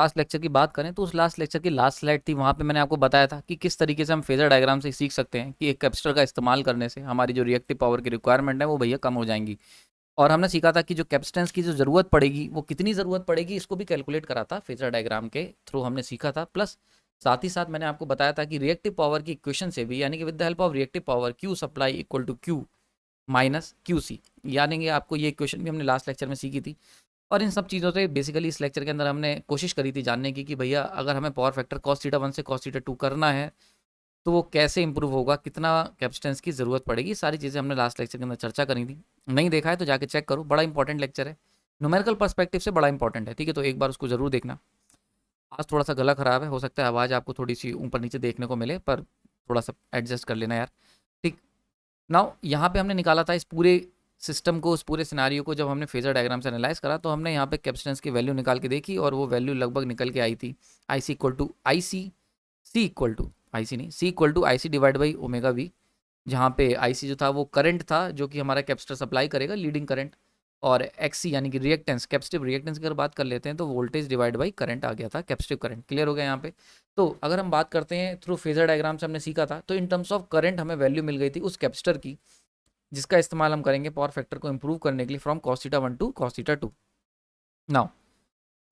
Last lecture की बात करें तो उस लास्ट लेक्चर की लास्ट स्लाइड थी, वहाँ पे मैंने आपको बताया था कि किस तरीके से हम फेजर डायग्राम से सीख सकते हैं कि एक कैपेसिटर का इस्तेमाल करने से हमारी जो रिएक्टिव पावर की रिक्वायरमेंट है वो भैया कम हो जाएंगी। और हमने सीखा था कि जो कैपेसिटेंस की जो ज़रूरत पड़ेगी वो कितनी ज़रूरत पड़ेगी, इसको भी कैलकुलेट करा था फेजर डायग्राम के थ्रू हमने सीखा था। प्लस साथ ही साथ मैंने आपको बताया था कि रिएक्टिव पावर की इक्वेशन से भी, यानी कि with the help of reactive power Q supply equal to Q minus Q C, यानी कि आपको ये इक्वेशन भी हमने लास्ट लेक्चर में सीखी थी। और इन सब चीज़ों से बेसिकली इस लेक्चर के अंदर हमने कोशिश करी थी जानने की कि भैया अगर हमें पावर फैक्टर cos थीटा 1 से cos थीटा 2 करना है तो वो कैसे इंप्रूव होगा, कितना कैपेसिटेंस की ज़रूरत पड़ेगी, सारी चीज़ें हमने लास्ट लेक्चर के अंदर चर्चा करी थी। नहीं देखा है तो जाके चेक करो, बड़ा इंपॉर्टेंट लेक्चर है, न्यूमेरिकल पर्सपेक्टिव से बड़ा इंपॉर्टेंट है, ठीक है। तो एक बार उसको ज़रूर देखना। आज थोड़ा सा गला ख़राब है, हो सकता है आवाज़ आपको थोड़ी सी ऊपर नीचे देखने को मिले, पर थोड़ा सा एडजस्ट कर लेना यार, ठीक। नाउ यहाँ पे हमने निकाला था इस पूरे सिस्टम को, उस पूरे सिनारियो को, जब हमने फेजर डायग्राम से एनालाइज करा तो हमने यहाँ पे कैपेसिटेंस की वैल्यू निकाल के देखी और वो वैल्यू लगभग निकल के आई थी I C equal to I C equal to I C नहीं C equal to I C divide by omega V, जहाँ पे आई सी जो था वो करंट था जो कि हमारा कैपेसिटर सप्लाई करेगा, लीडिंग करंट, और एक्स सी यानी कि रिएक्टेंस, कैपेसिटिव रिएक्टेंस की अगर बात कर लेते हैं तो वोल्टेज डिवाइड बाई करंट आ गया था, कैपेसिटिव करंट। क्लियर हो गया यहाँ पे। तो अगर हम बात करते हैं थ्रू फेजर डायग्राम से हमने सीखा था, तो इन टर्म्स ऑफ करंट हमें वैल्यू मिल गई थी उस कैपेसिटर की जिसका इस्तेमाल हम करेंगे पावर फैक्टर को इंप्रूव करने के लिए from cos theta 1 to cos theta 2। Now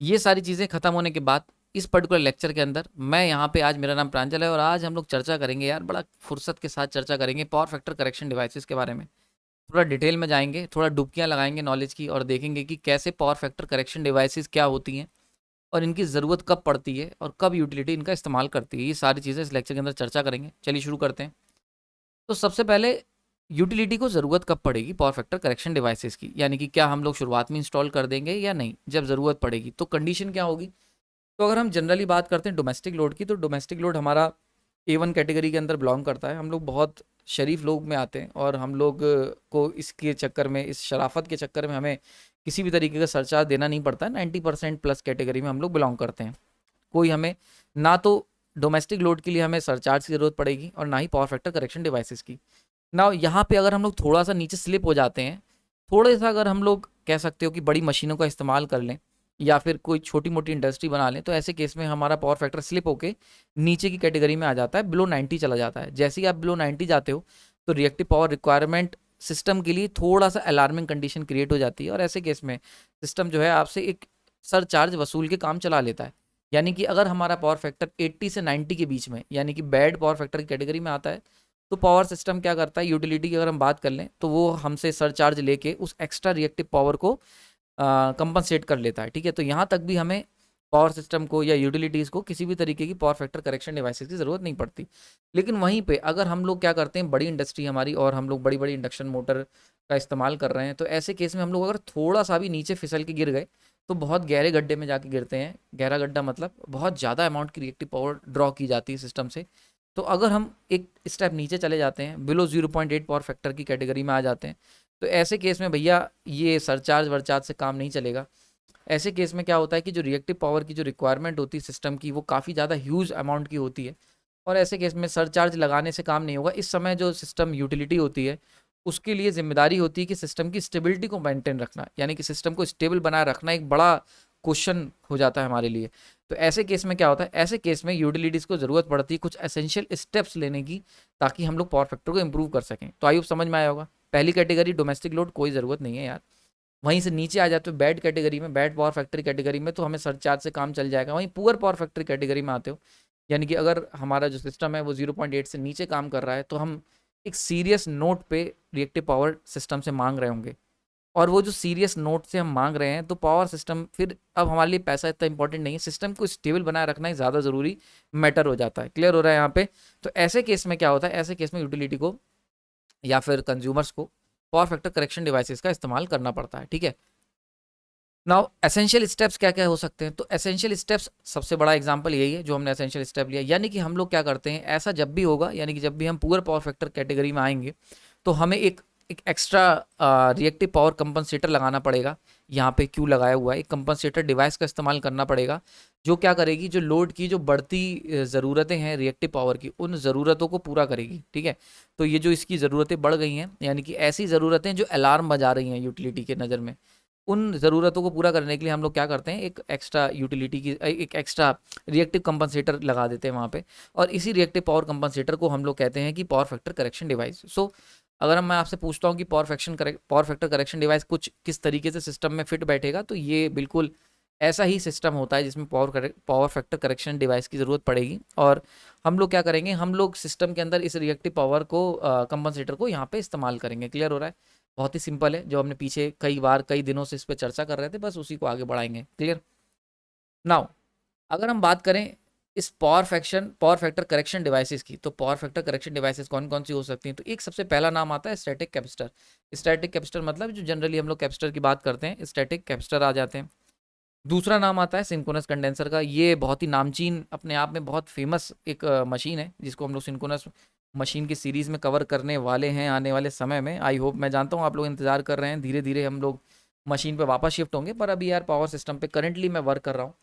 ये सारी चीज़ें खत्म होने के बाद इस पर्टिकुलर लेक्चर के अंदर मैं यहाँ पे, आज मेरा नाम प्रांजल है और आज हम लोग चर्चा करेंगे यार, बड़ा फुर्सत के साथ चर्चा करेंगे पावर फैक्टर करेक्शन डिवाइसेस के बारे में। थोड़ा डिटेल में जाएंगे, थोड़ा डुबकियाँ लगाएंगे नॉलेज की और देखेंगे कि कैसे पावर फैक्टर करेक्शन डिवाइसेस क्या होती हैं और इनकी ज़रूरत कब पड़ती है और कब यूटिलिटी इनका इस्तेमाल करती है। ये सारी चीज़ें इस लेक्चर के अंदर चर्चा करेंगे। चलिए शुरू करते हैं। तो सबसे पहले यूटिलिटी को ज़रूरत कब पड़ेगी पावर फैक्टर करेक्शन डिवाइसेस की, यानी कि क्या हम लोग शुरुआत में इंस्टॉल कर देंगे या नहीं, जब ज़रूरत पड़ेगी तो कंडीशन क्या होगी। तो अगर हम जनरली बात करते हैं डोमेस्टिक लोड की, तो डोमेस्टिक लोड हमारा A1 कैटेगरी के अंदर बिलोंग करता है। हम लोग बहुत शरीफ लोग में आते हैं और हम लोग को इसके चक्कर में, इस शराफत के चक्कर में हमें किसी भी तरीके का सरचार्ज देना नहीं पड़ता है। 90% प्लस कैटेगरी में हम लोग बिलोंग करते हैं। कोई हमें ना तो डोमेस्टिक लोड के लिए हमें सरचार्ज की ज़रूरत पड़ेगी और ना ही पावर फैक्टर करेक्शन डिवाइसेस की। ना यहाँ पे अगर हम लोग थोड़ा सा नीचे स्लिप हो जाते हैं, थोड़े सा अगर हम लोग कह सकते हो कि बड़ी मशीनों का इस्तेमाल कर लें या फिर कोई छोटी मोटी इंडस्ट्री बना लें, तो ऐसे केस में हमारा पावर फैक्टर स्लिप होके नीचे की कैटेगरी में आ जाता है, बिलो 90 चला जाता है। जैसे ही आप बिलो 90 जाते हो तो रिएक्टिव पावर रिक्वायरमेंट सिस्टम के लिए थोड़ा सा अलार्मिंग कंडीशन क्रिएट हो जाती है और ऐसे केस में सिस्टम जो है आपसे एक सरचार्ज वसूल के काम चला लेता है। यानी कि अगर हमारा पावर फैक्टर 80 से 90 के बीच में, यानी कि बैड पावर फैक्टर की कैटेगरी में आता है, तो पावर सिस्टम क्या करता है, यूटिलिटी की अगर हम बात कर लें तो वो हमसे सरचार्ज लेके उस एक्स्ट्रा रिएक्टिव पावर को कंपनसेट कर लेता है, ठीक है। तो यहाँ तक भी हमें पावर सिस्टम को या यूटिलिटीज़ को किसी भी तरीके की पावर फैक्टर करेक्शन डिवाइसेस की ज़रूरत नहीं पड़ती। लेकिन वहीं पे अगर हम लोग क्या करते हैं, बड़ी इंडस्ट्री हमारी और हम लोग बड़ी बड़ी इंडक्शन मोटर का इस्तेमाल कर रहे हैं, तो ऐसे केस में हम लोग अगर थोड़ा सा भी नीचे फिसल के गिर गए तो बहुत गहरे गड्ढे में जाके गिरते हैं। गहरा गड्ढा मतलब बहुत ज़्यादा अमाउंट की रिएक्टिव पावर ड्रॉ की जाती है सिस्टम से। तो अगर हम एक स्टेप नीचे चले जाते हैं, बिलो 0.8 पावर फैक्टर की कैटेगरी में आ जाते हैं, तो ऐसे केस में भैया ये सरचार्ज वर्चार्ज से काम नहीं चलेगा। ऐसे केस में क्या होता है कि जो रिएक्टिव पावर की जो रिक्वायरमेंट होती है सिस्टम की, वो काफ़ी ज़्यादा ह्यूज अमाउंट की होती है और ऐसे केस में सरचार्ज लगाने से काम नहीं होगा। इस समय जो सिस्टम यूटिलिटी होती है उसके लिए जिम्मेदारी होती है कि सिस्टम की स्टेबिलिटी को मेंटेन रखना, यानी कि सिस्टम को स्टेबल बनाए रखना एक बड़ा क्वेश्चन हो जाता है हमारे लिए। तो ऐसे केस में क्या होता है, ऐसे केस में यूटिलिटीज़ को ज़रूरत पड़ती है कुछ एसेंशियल स्टेप्स लेने की ताकि हम लोग पावर फैक्टर को इंप्रूव कर सकें। तो आई होप समझ में आया होगा। पहली कैटेगरी डोमेस्टिक लोड, कोई ज़रूरत नहीं है यार। वहीं से नीचे आ जाते हो बैड कैटेगरी में, बैड पावर फैक्ट्री कैटेगरी में, तो हमें सरचार्ज से काम चल जाएगा। वहीं पुअर पावर फैक्ट्री कैटेगरी में आते हो, यानी कि अगर हमारा जो सिस्टम है वो 0.8 से नीचे काम कर रहा है, तो हम एक सीरियस नोट पे रिएक्टिव पावर सिस्टम से मांग रहे होंगे। और वो जो सीरियस नोट से हम मांग रहे हैं, तो पावर सिस्टम फिर अब हमारे लिए पैसा इतना इंपॉर्टेंट नहीं है, सिस्टम को स्टेबल बनाए रखना ही ज़्यादा ज़रूरी मैटर हो जाता है। क्लियर हो रहा है यहाँ पे। तो ऐसे केस में क्या होता है, ऐसे केस में यूटिलिटी को या फिर कंज्यूमर्स को पावर फैक्टर करेक्शन डिवाइसेस का इस्तेमाल करना पड़ता है, ठीक है। नाउ एसेंशियल स्टेप्स क्या क्या हो सकते हैं, तो एसेंशियल स्टेप्स सबसे बड़ा एग्जांपल यही है जो हमने एसेंशियल स्टेप लिया। यानी कि हम लोग क्या करते हैं, ऐसा जब भी होगा, यानी कि जब भी हम पुअर पावर फैक्टर कैटेगरी में आएंगे तो हमें एक एक एक्स्ट्रा रिएक्टिव पावर कंपनसेटर लगाना पड़ेगा। यहाँ पे क्यू लगाया हुआ है, एक कंपनसेटर डिवाइस का इस्तेमाल करना पड़ेगा जो क्या करेगी, जो लोड की जो बढ़ती ज़रूरतें हैं रिएक्टिव पावर की, उन ज़रूरतों को पूरा करेगी, ठीक है। तो ये जो इसकी ज़रूरतें बढ़ गई हैं, यानी कि ऐसी ज़रूरतें जो अलार्म बजा रही हैं यूटिलिटी के नज़र में, उन ज़रूरतों को पूरा करने के लिए हम लोग क्या करते हैं, एक एक्स्ट्रा यूटिलिटी की एक एक्स्ट्रा रिएक्टिव कंपनसेटर लगा देते हैं वहाँ पे, और इसी रिएक्टिव पावर कंपनसेटर को हम लोग कहते हैं कि पावर फैक्टर करेक्शन डिवाइस। सो अगर मैं आपसे पूछता हूँ कि पावर फैक्टर करेक्शन डिवाइस कुछ किस तरीके से सिस्टम में फिट बैठेगा, तो ये बिल्कुल ऐसा ही सिस्टम होता है जिसमें पावर फैक्टर करेक्शन डिवाइस की ज़रूरत पड़ेगी। और हम लोग क्या करेंगे, हम लोग सिस्टम के अंदर इस रिएक्टिव पावर को कंपनसेटर को यहाँ पे इस्तेमाल करेंगे। क्लियर हो रहा है? बहुत ही सिंपल है, जो हमने पीछे कई बार कई दिनों से इस पर चर्चा कर रहे थे, बस उसी को आगे बढ़ाएंगे। क्लियर? नाउ अगर हम बात करें इस पावर फैक्टर करेक्शन डिवाइसेस की, तो पावर फैक्टर करेक्शन डिवाइसेस कौन कौन सी हो सकती हैं? तो एक सबसे पहला नाम आता है स्टैटिक कैपेसिटर। स्टैटिक कैपेसिटर मतलब जो जनरली हम लोग कैपेसिटर की बात करते हैं, स्टैटिक कैपेसिटर आ जाते हैं। दूसरा नाम आता है सिंक्रोनस कंडेंसर का। ये बहुत ही नामचीन, अपने आप में बहुत फेमस एक मशीन है, जिसको हम लोग सिंक्रोनस मशीन की सीरीज़ में कवर करने वाले हैं आने वाले समय में। आई होप, मैं जानता हूँ आप लोग इंतज़ार कर रहे हैं, धीरे धीरे हम लोग मशीन पे वापस शिफ्ट होंगे, पर अभी यार पावर सिस्टम पे करंटली मैं वर्क कर रहा हूँ,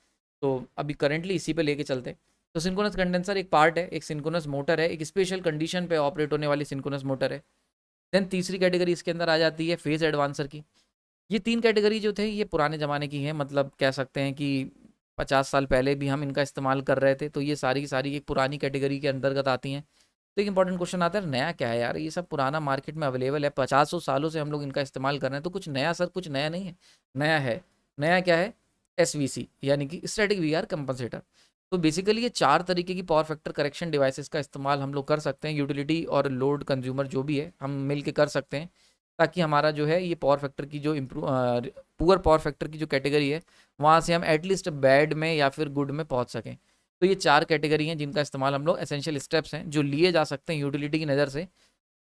तो अभी करंटली इसी पे लेके चलते हैं। तो सिंक्रोनस कंडेंसर एक पार्ट है, एक सिंक्रोनस मोटर है, एक स्पेशल कंडीशन पे ऑपरेट होने वाली सिंक्रोनस मोटर है। देन तीसरी कैटेगरी इसके अंदर आ जाती है फेज एडवांसर की। ये 3 कैटेगरी जो थे, ये पुराने ज़माने की हैं, मतलब कह सकते हैं कि 50 साल पहले भी हम इनका इस्तेमाल कर रहे थे, तो ये सारी की सारी एक पुरानी कैटेगरी के अंतर्गत आती हैं। तो एक इंपॉर्टेंट क्वेश्चन आता है, नया क्या है यार? ये सब पुराना मार्केट में अवेलेबल है, 50 सालों से हम लोग इनका इस्तेमाल कर रहे हैं, तो कुछ नया सर? कुछ नया नहीं है, नया है। नया क्या है? एसवीसी, यानी कि स्टैटिक वीआर कंपनसेटर। तो बेसिकली ये 4 तरीके की पावर फैक्टर करेक्शन डिवाइसेस का इस्तेमाल हम लोग कर सकते हैं, यूटिलिटी और लोड कंज्यूमर जो भी है हम मिल के कर सकते हैं, ताकि हमारा जो है ये पावर फैक्टर की जो पुअर पावर फैक्टर की जो कैटेगरी है, वहाँ से हम एटलीस्ट बैड में या फिर गुड में पहुँच सकें। तो ये 4 कैटेगरी हैं जिनका इस्तेमाल हम लोग, एसेंशियल स्टेप्स हैं जो लिए जा सकते हैं यूटिलिटी की नज़र से,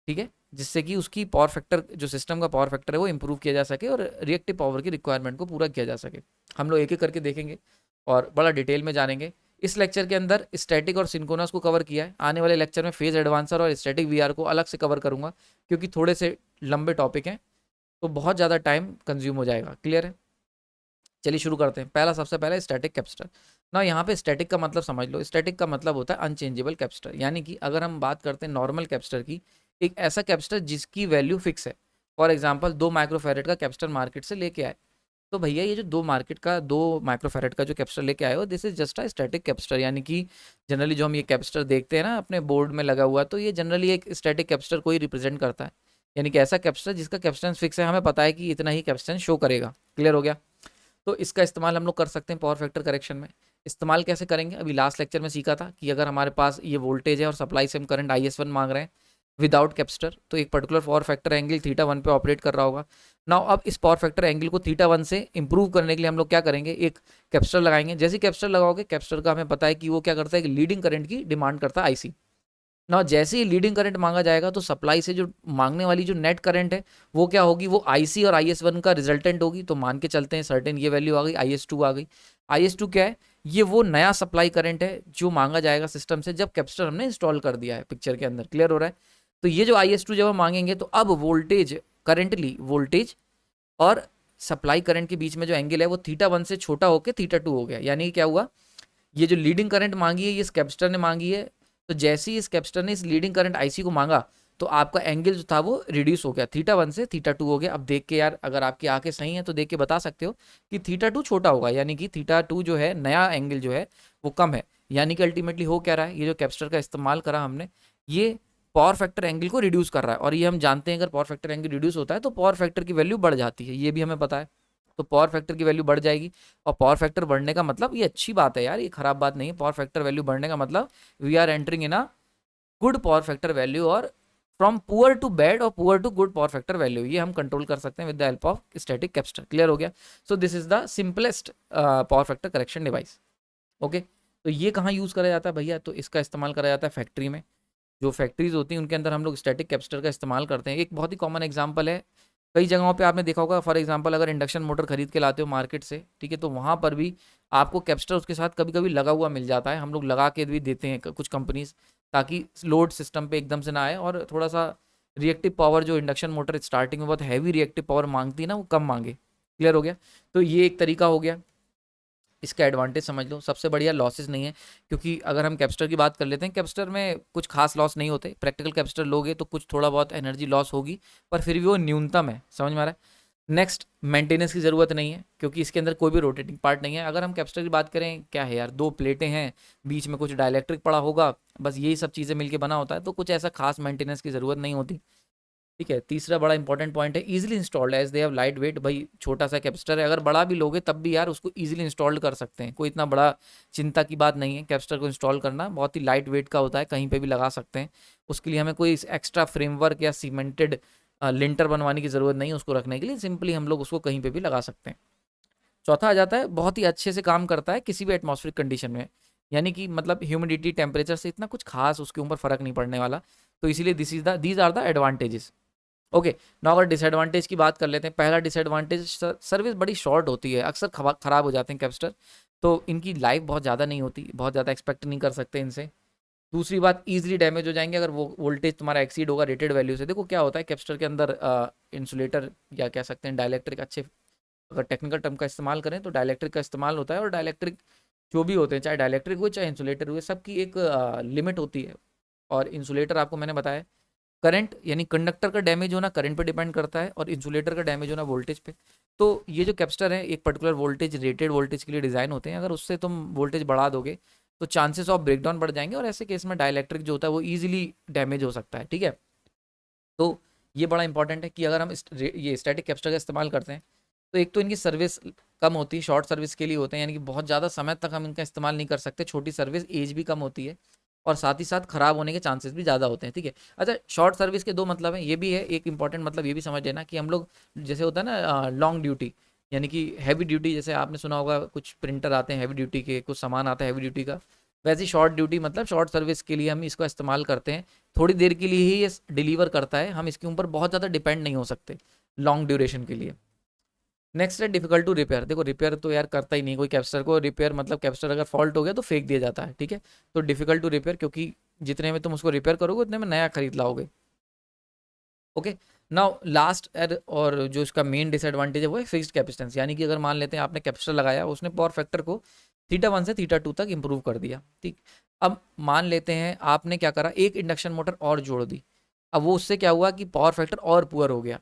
ठीक है, जिससे कि उसकी पावर फैक्टर, जो सिस्टम का पावर फैक्टर है, वो इंप्रूव किया जा सके और रिएक्टिव पावर की रिक्वायरमेंट को पूरा किया जा सके। हम लोग एक एक करके देखेंगे और बड़ा डिटेल में जानेंगे। इस लेक्चर के अंदर स्टैटिक और सिंक्रोनस को कवर किया है, आने वाले लेक्चर में फेज एडवांसर और स्टैटिक वीआर को अलग से कवर करूंगा, क्योंकि थोड़े से लंबे टॉपिक हैं, तो बहुत ज़्यादा टाइम कंज्यूम हो जाएगा। क्लियर है? चलिए शुरू करते हैं। पहला, सबसे पहले स्टैटिक कैपेसिटर। ना यहाँ पे स्टैटिक का मतलब समझ लो, स्टैटिक का मतलब होता है अनचेंजेबल कैपेसिटर, यानी कि अगर हम बात करते हैं नॉर्मल कैपेसिटर की, एक ऐसा कैपेसिटर जिसकी वैल्यू फिक्स है। फॉर एग्जांपल 2 माइक्रोफैरेड का कैपेसिटर मार्केट से लेके आए, तो भैया ये जो 2 माइक्रोफैरेड का जो कैपेसिटर लेके आए हो, this is just a static capacitor. यानी कि जनरली जो हम ये कैपेसिटर देखते हैं ना अपने बोर्ड में लगा हुआ, तो ये जनरली एक स्टैटिक कैपेसिटर को ही रिप्रेजेंट करता है, यानी कि ऐसा कैपेसिटर जिसका कैपेसिटेंस फिक्स है, हमें पता है कि इतना ही कैपेसिटेंस शो करेगा। क्लियर हो गया? तो इसका इस्तेमाल हम लोग कर सकते हैं पावर फैक्टर करेक्शन में। इस्तेमाल कैसे करेंगे? अभी लास्ट लेक्चर में सीखा था कि अगर हमारे पास ये वोल्टेज है और सप्लाई से हम करंट IS1 मांग रहे हैं विदाउट कैपेसिटर, तो एक पर्टिकुलर पावर फैक्टर एंगल θ1 पे ऑपरेट कर रहा होगा। नाउ अब इस पावर फैक्टर एंगल को θ1 से इंप्रूव करने के लिए हम लोग क्या करेंगे, एक कैपेसिटर लगाएंगे। जैसे कैपेसिटर लगाओगे, कैपेसिटर का हमें पता है कि वो क्या करता है, कि लीडिंग करंट की डिमांड करता है IC। ना जैसे ही लीडिंग करंट मांगा जाएगा, तो सप्लाई से जो मांगने वाली जो नेट करंट है, वो क्या होगी, वो IC और IS1 का रिजल्टेंट होगी। तो मान के चलते हैं सर्टेन ये वैल्यू आ गई, IS2 आ गई। IS2 क्या है? ये वो नया सप्लाई करंट है जो मांगा जाएगा सिस्टम से जब कैपेसिटर हमने इंस्टॉल कर दिया है पिक्चर के अंदर। क्लियर हो रहा है? तो ये जो IS2 जब हम मांगेंगे, तो अब वोल्टेज, करेंटली वोल्टेज और सप्लाई करंट के बीच में जो एंगल है, वो θ1 से छोटा होकर θ2 हो गया। यानी क्या हुआ, ये जो लीडिंग करंट मांगी है, ये इस कैपेसिटर ने मांगी है, तो जैसे ही इस कैपेसिटर ने इस लीडिंग करंट IC को मांगा, तो आपका एंगल जो था वो रिड्यूस हो गया, θ1 से θ2 हो गया। अब देख के यार, अगर आपकी आंखें सही हैं तो देख के बता सकते हो कि θ2 छोटा होगा, यानी कि θ2 जो है, नया एंगल जो है वो कम है। यानी कि अल्टीमेटली हो क्या रहा है, ये जो कैपेसिटर का इस्तेमाल करा हमने, ये पावर फैक्टर एंगल को रिड्यूस कर रहा है। और ये हम जानते हैं, अगर पावर फैक्टर एंगल रिड्यूस होता है तो पावर फैक्टर की वैल्यू बढ़ जाती है, ये भी हमें पता है। तो पावर फैक्टर की वैल्यू बढ़ जाएगी, और पावर फैक्टर बढ़ने का मतलब ये अच्छी बात है यार, ये खराब बात नहीं है। पावर फैक्टर वैल्यू बढ़ने का मतलब we are entering in a good power factor value, और फ्रॉम पुअर टू बैड और poor to good power factor value, ये हम कंट्रोल कर सकते हैं with the help of static capacitor. Clear हो गया? So this is the simplest power factor correction device. Okay, तो ये कहाँ यूज़ करा जाता है भैया? तो इसका इस्तेमाल करा जाता है फैक्ट्री में। जो फैक्ट्रीज होती हैं उनके अंदर हम लोग स्टैटिक कैपेसिटर का इस्तेमाल करते हैं। एक बहुत ही कॉमन एग्जांपल है, कई जगहों पे आपने देखा होगा, फॉर एग्जांपल अगर इंडक्शन मोटर खरीद के लाते हो मार्केट से, ठीक है, तो वहाँ पर भी आपको कैपेसिटर उसके साथ कभी कभी लगा हुआ मिल जाता है। हम लोग लगा के भी देते हैं कुछ कंपनीज, ताकि लोड सिस्टम पे एकदम से ना आए, और थोड़ा सा रिएक्टिव पावर, जो इंडक्शन मोटर स्टार्टिंग में बहुत हैवी रिएक्टिव पावर मांगती है ना, वो कम मांगे। क्लियर हो गया? तो ये एक तरीका हो गया। इसका एडवांटेज समझ लो, सबसे बढ़िया लॉसेस नहीं है, क्योंकि अगर हम कैपेसिटर की बात कर लेते हैं, कैपेसिटर में कुछ खास लॉस नहीं होते। प्रैक्टिकल कैपेसिटर लोगे तो कुछ थोड़ा बहुत एनर्जी लॉस होगी, पर फिर भी वो न्यूनतम है। समझ में आ रहा है? नेक्स्ट, मेंटेनेंस की ज़रूरत नहीं है क्योंकि इसके अंदर कोई भी रोटेटिंग पार्ट नहीं है। अगर हम कैपेसिटर की बात करें, क्या है यार, दो प्लेटें हैं, बीच में कुछ डाइलेक्ट्रिक पड़ा होगा, बस यही सब चीज़ें मिलके बना होता है, तो कुछ ऐसा खास मेंटेनेंस की ज़रूरत नहीं होती। ठीक है। तीसरा बड़ा इंपॉर्टेंट पॉइंट है, easily installed as they have light weight. भाई छोटा सा कैपेसिटर है, अगर बड़ा भी लोगे तब भी यार उसको इजीली इंस्टॉल कर सकते हैं, कोई इतना बड़ा चिंता की बात नहीं है। कैपेसिटर को इंस्टॉल करना बहुत ही लाइट वेट का होता है, कहीं पे भी लगा सकते हैं। उसके लिए हमें कोई एक्स्ट्रा फ्रेमवर्क या सीमेंटेड लिंटर बनवाने की ज़रूरत नहीं है उसको रखने के लिए, सिंपली हम लोग उसको कहीं पर भी लगा सकते हैं। चौथा आ जाता है, बहुत ही अच्छे से काम करता है किसी भी एटमॉस्फेरिक कंडीशन में, यानी कि मतलब ह्यूमिडिटी टेम्परेचर से इतना कुछ खास उसके ऊपर फ़र्क नहीं पड़ने वाला। तो इसीलिए these are the advantages. Okay, now अगर डिसएडवांटेज की बात कर लेते हैं। पहला डिसएडवांटेज, सर्विस बड़ी शॉर्ट होती है, अक्सर ख़राब हो जाते हैं कैपेसिटर, तो इनकी लाइफ बहुत ज़्यादा नहीं होती, बहुत ज़्यादा एक्सपेक्ट नहीं कर सकते इनसे। दूसरी बात, ईजिली डैमेज हो जाएंगे अगर वो वोल्टेज तुम्हारा एक्सीड होगा रेटेड वैल्यू से। देखो क्या होता है कैपेसिटर के अंदर, इंसुलेटर या कह सकते हैं डाइलेक्ट्रिक, अच्छे अगर टेक्निकल टर्म का इस्तेमाल करें तो डाइलेक्ट्रिक का इस्तेमाल होता है। और डाइलेक्ट्रिक जो भी होते हैं, चाहे डाइलेक्ट्रिक हुए चाहे इंसुलेटर हुए, सबकी एक लिमिट होती है। और इंसुलेटर आपको मैंने बताया, करंट यानी कंडक्टर का डैमेज होना करंट पे डिपेंड करता है, और इंसुलेटर का डैमेज होना वोल्टेज पे। तो ये जो कैपेसिटर है एक पर्टिकुलर वोल्टेज, रेटेड वोल्टेज के लिए डिज़ाइन होते हैं, अगर उससे तुम वोल्टेज बढ़ा दोगे तो चांसेस ऑफ ब्रेकडाउन बढ़ जाएंगे, और ऐसे केस में डाइलेक्ट्रिक जो होता है वो ईजिली डैमेज हो सकता है। ठीक है, तो ये बड़ा इंपॉर्टेंट है कि अगर हम ये स्टैटिक कैपेसिटर का इस्तेमाल करते हैं तो एक तो इनकी सर्विस कम होती है, शॉर्ट सर्विस के लिए होते हैं, यानी कि बहुत ज़्यादा समय तक हम इनका इस्तेमाल नहीं कर सकते, छोटी सर्विस, एज भी कम होती है, और साथ ही साथ ख़राब होने के चांसेस भी ज़्यादा होते हैं। ठीक है, अच्छा, शॉर्ट सर्विस के दो मतलब हैं, ये भी है एक इंपॉर्टेंट मतलब, ये भी समझ लेना कि हम लोग, जैसे होता है ना लॉन्ग ड्यूटी, यानी कि हैवी ड्यूटी, जैसे आपने सुना होगा कुछ प्रिंटर आते हैं हैवी ड्यूटी के, कुछ सामान आता है हैवी ड्यूटी का, वैसे शॉर्ट ड्यूटी मतलब शॉर्ट सर्विस के लिए हम इसका इस्तेमाल करते हैं। थोड़ी देर के लिए ही ये डिलीवर करता है, हम इसके ऊपर बहुत ज़्यादा डिपेंड नहीं हो सकते लॉन्ग ड्यूरेशन के लिए। नेक्स्ट है डिफिकल्ट टू रिपेयर। देखो रिपेयर तो यार करता ही नहीं कोई कैपेसिटर को, रिपेयर मतलब कैपेसिटर अगर फॉल्ट हो गया तो फेंक दिया जाता है। ठीक है, तो डिफिकल्ट टू रिपेयर, क्योंकि जितने में तुम उसको रिपेयर करोगे उतने में नया खरीद लाओगे। ओके, नाउ लास्ट और जो इसका मेन डिसएडवांटेज है वो है फिक्स्ड कैपेसिटेंस, यानी कि अगर मान लेते हैं आपने कैपेसिटर लगाया, उसने पावर फैक्टर को θ1 से θ2 तक इंप्रूव कर दिया। ठीक, अब मान लेते हैं आपने क्या करा, एक इंडक्शन मोटर और जोड़ दी, अब वो उससे क्या हुआ कि पावर फैक्टर और पुअर हो गया,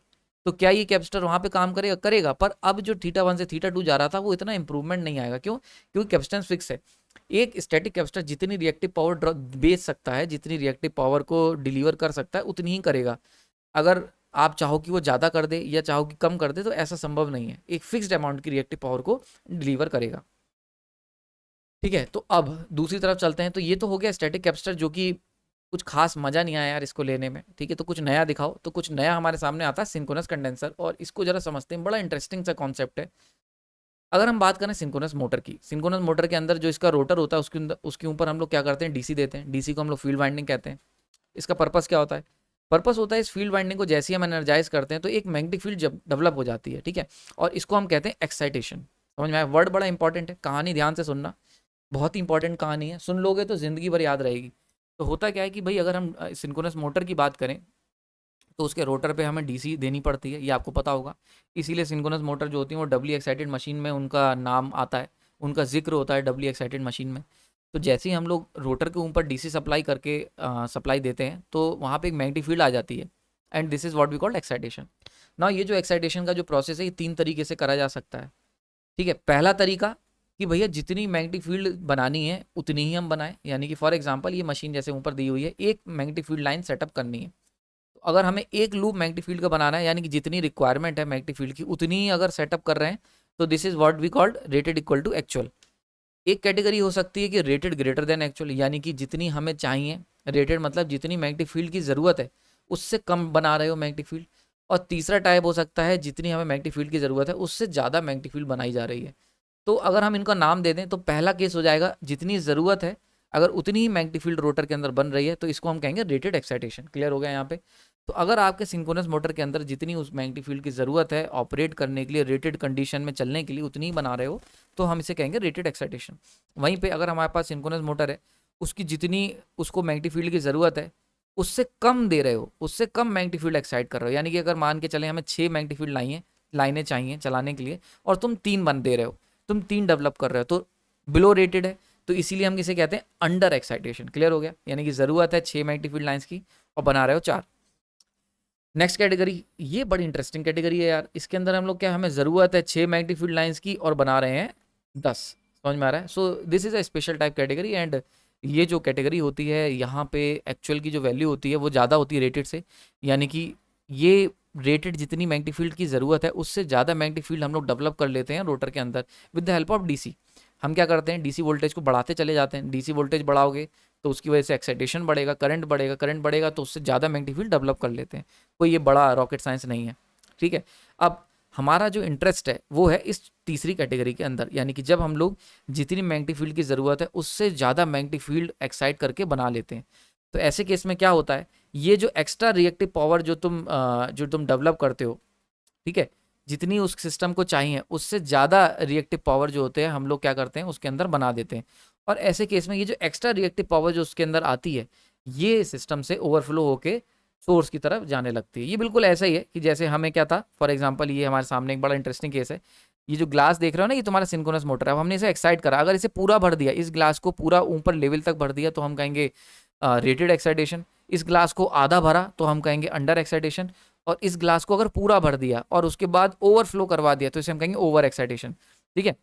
तो क्या ये कैपेसिटर वहाँ पे काम करेगा? करेगा, पर अब जो θ1 से θ2 जा रहा था वो इतना इंप्रूवमेंट नहीं आएगा। क्यों? क्योंकि कैपेसिटेंस फिक्स है। एक स्टैटिक कैपेसिटर जितनी रिएक्टिव पावर बेच सकता है, जितनी रिएक्टिव पावर को डिलीवर कर सकता है, उतनी ही करेगा। अगर आप चाहो कि वो ज़्यादा कर दे या चाहो कि कम कर दे तो ऐसा संभव नहीं है, एक फिक्स्ड अमाउंट की रिएक्टिव पावर को डिलीवर करेगा। ठीक है, तो अब दूसरी तरफ चलते हैं। तो ये तो हो गया स्टैटिक कैपेसिटर, जो कि कुछ खास मज़ा नहीं आया यार इसको लेने में। ठीक है, तो कुछ नया दिखाओ। तो कुछ नया हमारे सामने आता है सिंक्रोनस कंडेंसर, और इसको जरा समझते हैं, बड़ा इंटरेस्टिंग सा कॉन्सेप्ट है। अगर हम बात करें सिंक्रोनस मोटर की, सिंक्रोनस मोटर के अंदर जो इसका रोटर होता है उसके ऊपर हम लोग क्या करते हैं, डीसी देते हैं। डीसी को हम लोग फील्ड वाइंडिंग कहते हैं। इसका पर्पस क्या होता है? पर्पस होता है इस फील्ड वाइंडिंग को जैसे ही हम एनर्जाइज करते हैं तो एक मैग्नेटिक फील्ड जब डेवलप हो जाती है। ठीक है, और इसको हम कहते हैं एक्साइटेशन। समझ में आया? वर्ड बड़ा इंपॉर्टेंट है, कहानी ध्यान से सुनना, बहुत ही इंपॉर्टेंट कहानी है, सुन लोगे तो ज़िंदगी भर याद रहेगी। तो होता क्या है कि भाई अगर हम सिंक्रोनस मोटर की बात करें तो उसके रोटर पे हमें डीसी देनी पड़ती है, ये आपको पता होगा। इसीलिए सिंक्रोनस मोटर जो होती है वो डबली एक्साइटेड मशीन में उनका नाम आता है, उनका जिक्र होता है डबली एक्साइटेड मशीन में। तो जैसे ही हम लोग रोटर के ऊपर डीसी सप्लाई करके सप्लाई देते हैं तो वहाँ पे एक मैग्नेटिक फील्ड आ जाती है, and this is what we called excitation. ना ये जो एक्साइटेशन का जो प्रोसेस है ये 3 तरीके से करा जा सकता है। ठीक है, पहला तरीका कि भैया जितनी मैग्नेटिक फील्ड बनानी है उतनी ही हम बनाएं, यानी कि फॉर एग्जांपल ये मशीन जैसे ऊपर दी हुई है, एक मैग्नेटिक फील्ड लाइन सेटअप करनी है। तो अगर हमें एक लूप मैग्नेटिक फील्ड का बनाना है, यानी कि जितनी रिक्वायरमेंट है मैग्नेटिक फील्ड की उतनी ही अगर सेटअप कर रहे हैं, तो this is what we called rated equal to actual. एक कैटेगरी हो सकती है कि रेटेड ग्रेटर देन एक्चुअल, यानी कि जितनी हमें चाहिए, रेटेड मतलब जितनी मैग्नेटिक फील्ड की ज़रूरत है उससे कम बना रहे हो मैग्नेटिक फील्ड। और तीसरा टाइप हो सकता है जितनी हमें मैग्नेटिक फील्ड की ज़रूरत है उससे ज़्यादा मैग्नेटिक फील्ड बनाई जा रही है। तो अगर हम इनका नाम दे दें तो पहला केस हो जाएगा जितनी ज़रूरत है, अगर उतनी ही मैग्नेटिक फील्ड रोटर के अंदर बन रही है तो इसको हम कहेंगे रेटेड एक्साइटेशन। क्लियर हो गया यहाँ पे? तो अगर आपके सिंक्रोनस मोटर के अंदर जितनी उस मैग्नेटिक फील्ड की ज़रूरत है ऑपरेट करने के लिए, रेटेड कंडीशन में चलने के लिए उतनी ही बना रहे हो, तो हम इसे कहेंगे रेटेड एक्साइटेशन। वहीं पे अगर हमारे पास सिंक्रोनस मोटर है, उसकी जितनी उसको मैग्नेटिक फील्ड की ज़रूरत है उससे कम दे रहे हो, उससे कम मैग्नेटिक फील्ड एक्साइट कर रहे हो, यानी कि अगर मान के चले हमें 6 मैग्नेटिक फील्ड लाइनें चाहिए चलाने के लिए और तुम 3 बन दे रहे हो, तुम 3 डेवलप कर रहे हो, तो बिलो रेटेड है। तो इसीलिए हम किसे कहते हैं, अंडर एक्साइटेशन। क्लियर हो गया? यानी कि ज़रूरत है 6 मैग्नेटिक फील्ड लाइन्स की और बना रहे हो 4। नेक्स्ट कैटेगरी, ये बड़ी इंटरेस्टिंग कैटेगरी है यार। इसके अंदर हम लोग क्या, हमें ज़रूरत है 6 मैग्नेटिक फील्ड लाइंस की और बना रहे हैं 10। समझ में आ रहा है? So this is a special type category. And ये जो कैटेगरी होती है यहाँ पे एक्चुअल की जो वैल्यू होती है वो ज़्यादा होती है रेटेड से, यानी कि ये रेटेड जितनी मैग्नेटिक फील्ड की ज़रूरत है उससे ज़्यादा मैग्नेटिक फील्ड हम लोग डेवलप कर लेते हैं रोटर के अंदर with the help of DC. हम क्या करते हैं, डीसी वोल्टेज को बढ़ाते चले जाते हैं। डीसी वोल्टेज बढ़ाओगे तो उसकी वजह से एक्साइटेशन बढ़ेगा, करंट बढ़ेगा, करंट बढ़ेगा तो उससे ज़्यादा मैग्नेटिक फील्ड डेवलप कर लेते हैं। कोई ये बड़ा रॉकेट साइंस नहीं है, ठीक है। अब हमारा जो इंटरेस्ट है वो है इस तीसरी कैटेगरी के अंदर, यानी कि जब हम लोग जितनी मैग्नेटिक फील्ड की ज़रूरत है उससे ज़्यादा मैग्नेटिक फील्ड एक्साइट करके बना लेते हैं। तो ऐसे केस में क्या होता है, ये जो एक्स्ट्रा रिएक्टिव पावर जो तुम डेवलप करते हो, ठीक है, जितनी उस सिस्टम को चाहिए उससे ज़्यादा रिएक्टिव पावर जो होते हैं हम लोग क्या करते हैं उसके अंदर बना देते हैं। और ऐसे केस में ये जो एक्स्ट्रा रिएक्टिव पावर जो उसके अंदर आती है ये सिस्टम से ओवरफ्लो होके सोर्स की तरफ जाने लगती है। ये बिल्कुल ऐसा ही है कि जैसे हमें क्या था, फॉर एग्जांपल ये हमारे सामने एक बड़ा इंटरेस्टिंग केस है। ये जो ग्लास देख रहे हो ना, ये तुम्हारा सिंक्रोनस मोटर है। अब हमने इसे एक्साइट करा, अगर इसे पूरा भर दिया, इस ग्लास को पूरा ऊपर लेवल तक भर दिया तो हम कहेंगे रेटेड एक्साइटेशन। इस ग्लास को आधा भरा तो हम कहेंगे अंडर एक्साइटेशन। और इस ग्लास को अगर पूरा भर दिया और उसके बाद ओवरफ्लो करवा दिया तो इसे हम कहेंगे ओवर एक्साइटेशन, ठीक है।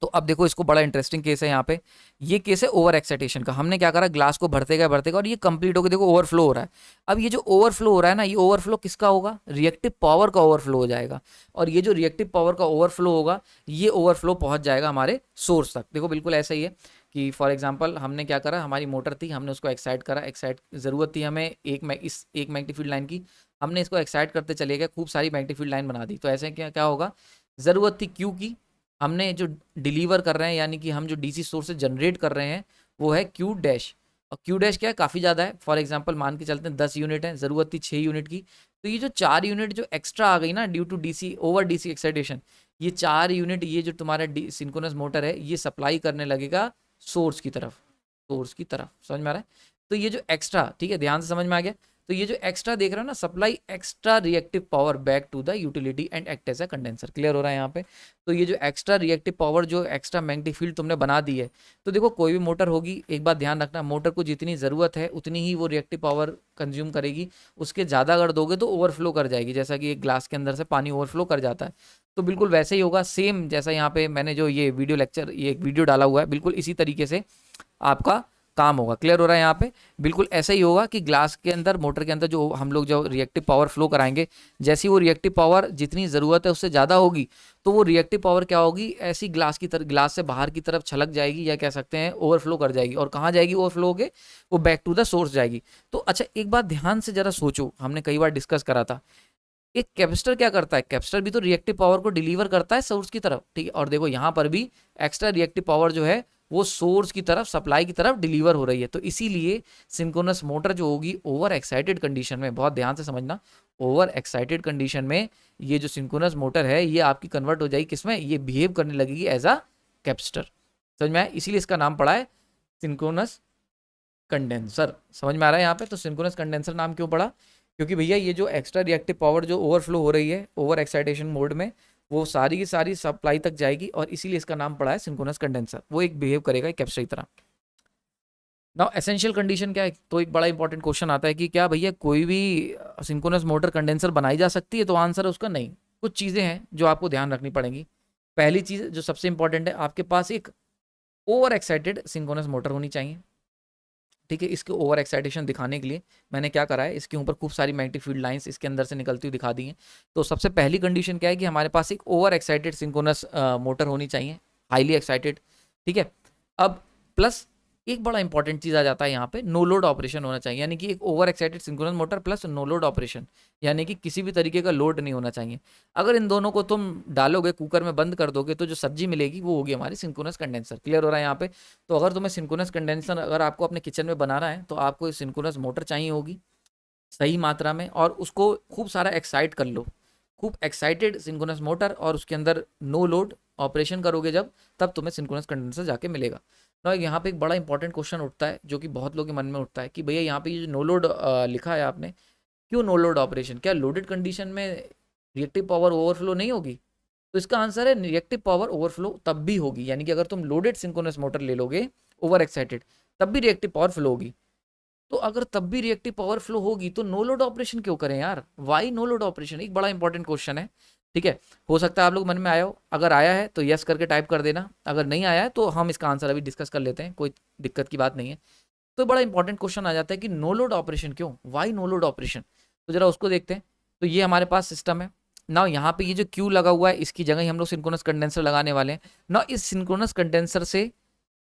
तो अब देखो इसको, बड़ा इंटरेस्टिंग केस है यहाँ पे। ये केस है ओवर एक्साइटेशन का। हमने क्या करा, ग्लास को भरते गए और ये कंप्लीट होकर देखो ओवरफ्लो हो रहा है। अब ये जो ओवरफ्लो हो रहा है ना, ये ओवरफ्लो किसका होगा, रिएक्टिव पावर का ओवरफ्लो हो जाएगा। और ये जो रिएक्टिव पावर का ओवरफ्लो होगा ये ओवरफ्लो पहुंच जाएगा हमारे सोर्स तक। देखो बिल्कुल ऐसा ही है कि फॉर एग्जांपल हमने क्या करा, हमारी मोटर थी, हमने उसको एक्साइट करा। एक्साइट ज़रूरत थी हमें एक मैग्नेटिक फील्ड लाइन की, हमने इसको एक्साइट करते चले गए, खूब सारी मैग्नेटिक फील्ड लाइन बना दी। तो ऐसे क्या क्या होगा, ज़रूरत थी क्यू की, हमने जो डिलीवर कर रहे हैं यानी कि हम जो डीसी सोर्स से जनरेट कर रहे हैं वो है क्यू डैश। और क्यू डैश क्या है, काफ़ी ज़्यादा है। फॉर एग्जांपल मान के चलते हैं 10 यूनिट है, ज़रूरत थी 6 यूनिट की। तो ये जो 4 यूनिट जो एक्स्ट्रा आ गई ना due to DC over DC excitation, ये 4 यूनिट ये जो तुम्हारा सिंक्रोनस मोटर है ये सप्लाई करने लगेगा सोर्स की तरफ, सोर्स की तरफ। समझ में आ रहा है? तो ये जो एक्स्ट्रा, ठीक है, ध्यान से समझ में आ गया। तो ये जो एक्स्ट्रा देख रहे हो ना, supply extra reactive power back to the utility and act as a condenser. Clear हो रहा है यहाँ पे? तो ये जो एक्स्ट्रा रिएक्टिव पावर, जो एक्स्ट्रा मैग्नेटिक फील्ड तुमने बना दी है, तो देखो कोई भी मोटर होगी, एक बात ध्यान रखना, मोटर को जितनी ज़रूरत है उतनी ही वो रिएक्टिव पावर कंज्यूम करेगी। उसके ज़्यादा अगर दोगे तो ओवरफ्लो कर जाएगी, जैसा कि एक ग्लास के अंदर से पानी ओवरफ्लो कर जाता है। तो बिल्कुल वैसे ही होगा, सेम जैसा यहाँ पे मैंने जो ये वीडियो लेक्चर, ये एक वीडियो डाला हुआ है, बिल्कुल इसी तरीके से आपका काम होगा। क्लियर हो रहा है यहाँ पे? बिल्कुल ऐसा ही होगा कि ग्लास के अंदर, मोटर के अंदर जो हम लोग जो रिएक्टिव पावर फ्लो कराएंगे, जैसी वो रिएक्टिव पावर जितनी ज़रूरत है उससे ज़्यादा होगी तो वो रिएक्टिव पावर क्या होगी, ऐसी ग्लास की तरफ, ग्लास से बाहर की तरफ छलक जाएगी, या कह सकते हैं ओवरफ्लो कर जाएगी। और कहाँ जाएगी ओवरफ्लो होके? वो बैक टू द सोर्स जाएगी। तो अच्छा एक बात ध्यान से ज़रा सोचो, हमने कई बार डिस्कस करा था, एक कैपेसिटर क्या करता है, कैपेसिटर भी तो रिएक्टिव पावर को डिलीवर करता है सोर्स की तरफ, ठीक है। और देखो यहाँ पर भी एक्स्ट्रा रिएक्टिव पावर जो है वो सोर्स की तरफ, सप्लाई की तरफ डिलीवर हो रही है। तो इसीलिए सिंक्रोनस मोटर जो होगी ओवर एक्साइटेड कंडीशन में, बहुत ध्यान से समझना, ओवर एक्साइटेड कंडीशन में ये जो सिंक्रोनस मोटर है ये आपकी कन्वर्ट हो जाएगी किसमें, ये बिहेव करने लगेगी एज अ कैपेसिटर। समझ में आया? इसीलिए इसका नाम पड़ा है सिंक्रोनस कंडेंसर। समझ में आ रहा है यहाँ पे? तो सिंक्रोनस कंडेंसर नाम क्यों पड़ा? क्योंकि भैया ये जो एक्स्ट्रा रिएक्टिव पावर जो ओवरफ्लो हो रही है ओवर एक्साइटेशन मोड में, वो सारी की सारी सप्लाई तक जाएगी और इसीलिए इसका नाम पड़ा है सिंक्रोनस कंडेंसर। वो एक बिहेव करेगा एक कैपेसिटर की तरह। नाउ एसेंशियल कंडीशन क्या है? तो एक बड़ा इंपॉर्टेंट क्वेश्चन आता है कि क्या भैया कोई भी सिंक्रोनस मोटर कंडेंसर बनाई जा सकती है? तो आंसर है उसका नहीं। कुछ चीज़ें हैं जो आपको ध्यान रखनी पड़ेंगी। पहली चीज़ जो सबसे इंपॉर्टेंट है, आपके पास एक ओवर एक्साइटेड सिंक्रोनस मोटर होनी चाहिए, ठीक है। इसके ओवर एक्साइटेशन दिखाने के लिए मैंने क्या करा है, इसके ऊपर खूब सारी मैग्नेटिक फील्ड लाइंस इसके अंदर से निकलती हुई दिखा दी हैं। तो सबसे पहली कंडीशन क्या है कि हमारे पास एक ओवर एक्साइटेड सिंक्रोनस मोटर होनी चाहिए, हाईली एक्साइटेड, ठीक है। अब प्लस एक बड़ा इंपॉर्टेंट चीज़ आ जाता है यहाँ पे, नो लोड ऑपरेशन होना चाहिए, यानी कि एक over excited synchronous motor plus no load operation, यानी कि किसी भी तरीके का लोड नहीं होना चाहिए। अगर इन दोनों को तुम डालोगे कुकर में बंद कर दोगे तो जो सब्जी मिलेगी वो होगी हमारी सिंक्रोनस कंडेंसर। क्लियर हो रहा है यहाँ पे? तो अगर तुम्हें सिंक्रोनस कंडेंसर अगर आपको अपने किचन में बनाना है तो आपको सिंक्रोनस मोटर चाहिए होगी सही मात्रा में, और उसको खूब सारा एक्साइट कर लो, खूब एक्साइटेड सिंक्रोनस मोटर, और उसके अंदर नो लोड ऑपरेशन करोगे जब, तब तुम्हें सिंक्रोनस कंडेंसर जाके मिलेगा ना। यहाँ पे एक बड़ा इंपॉर्टेंट क्वेश्चन उठता है जो कि बहुत लोगों के मन में उठता है कि भैया यहाँ पे ये जो नो लोड लिखा है आपने, क्यों नो लोड ऑपरेशन? क्या लोडेड कंडीशन में रिएक्टिव पावर ओवरफ्लो नहीं होगी? तो इसका आंसर है रिएक्टिव पावर ओवरफ्लो तब भी होगी, यानी कि अगर तुम लोडेड सिंक्रोनस मोटर ले लोगे ओवर एक्साइटेड तब भी रिएक्टिव पावर फ्लो होगी। तो अगर तब भी रिएक्टिव पावर फ्लो होगी तो नो लोड ऑपरेशन क्यों करें यार, वाई नो लोड ऑपरेशन, एक बड़ा इंपॉर्टेंट क्वेश्चन है। ठीक है, हो सकता है आप लोग मन में आया हो, अगर आया है तो यस करके टाइप कर देना, अगर नहीं आया है तो हम इसका आंसर अभी डिस्कस कर लेते हैं, कोई दिक्कत की बात नहीं है। तो बड़ा इंपॉर्टेंट क्वेश्चन आ जाता है कि नो लोड ऑपरेशन क्यों, वाई नो लोड ऑपरेशन, तो जरा उसको देखते हैं। तो ये हमारे पास सिस्टम है ना, यहाँ पे ये जो क्यू लगा हुआ है इसकी जगह ही हम लोग सिंक्रोनस कंडेंसर लगाने वाले हैं ना। इस सिंक्रोनस कंडेंसर से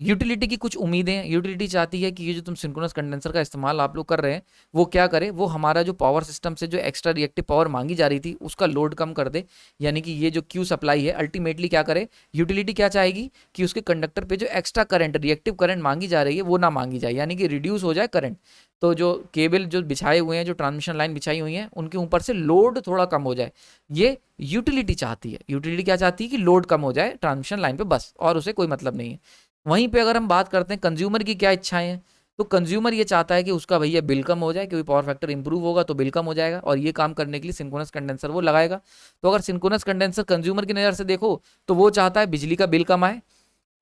यूटिलिटी की कुछ उम्मीदें हैं। यूटिलिटी चाहती है कि ये जो तुम सिंक्रोनस कंडेंसर का इस्तेमाल आप लोग कर रहे हैं वो क्या करे, वो हमारा जो पावर सिस्टम से जो एक्स्ट्रा रिएक्टिव पावर मांगी जा रही थी उसका लोड कम कर दे। यानी कि ये जो क्यू सप्लाई है अल्टीमेटली क्या करे, यूटिलिटी क्या चाहेगी कि उसके कंडक्टर पे जो एक्स्ट्रा करंट रिएक्टिव करंट मांगी जा रही है वो ना मांगी जाए, यानी कि रिड्यूस हो जाए करंट। तो जो केबल जो बिछाए हुए हैं, जो ट्रांसमिशन लाइन बिछाई हुई है, उनके ऊपर से लोड थोड़ा कम हो जाए, ये यूटिलिटी चाहती है। यूटिलिटी क्या चाहती है कि लोड कम हो जाए ट्रांसमिशन लाइन पे, बस, और उसे कोई मतलब नहीं है। वहीं पे अगर हम बात करते हैं कंज्यूमर की क्या इच्छाएं हैं, तो कंज्यूमर ये चाहता है कि उसका भैया बिल कम हो जाए, क्योंकि पावर फैक्टर इंप्रूव होगा तो बिल कम हो जाएगा, और ये काम करने के लिए सिंक्रोनस कंडेंसर वो लगाएगा। तो अगर सिंक्रोनस कंडेंसर कंज्यूमर की नज़र से देखो तो वो चाहता है बिजली का बिल कम आए,